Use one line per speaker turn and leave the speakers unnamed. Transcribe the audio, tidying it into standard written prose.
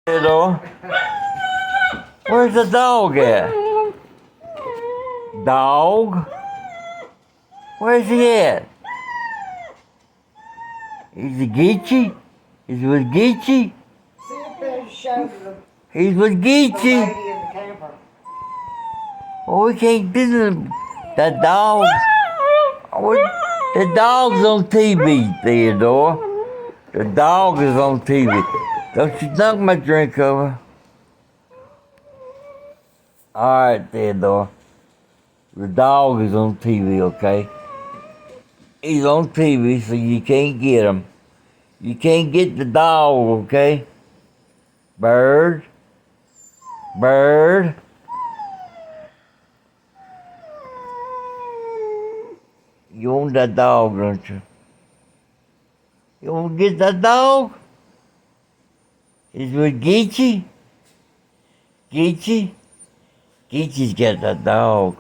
Hello? Where's the dog at? Dog? Where's he at? Is he Geechee? Is he with Geechee?
See if they showed the
He's with
lady
Geechee.
in the camper.
Oh, we can't visit him. The dog. The dog's on TV, Theodore. The dog is on TV. Don't you knock my drink over? All right, Theodore. The dog is on TV, okay? He's on TV, so you can't get him. You can't get the dog, okay? Bird. Bird. You want that dog, don't you? You want to get that dog? Is with Geechee? Geechee? Geechee's got that dog.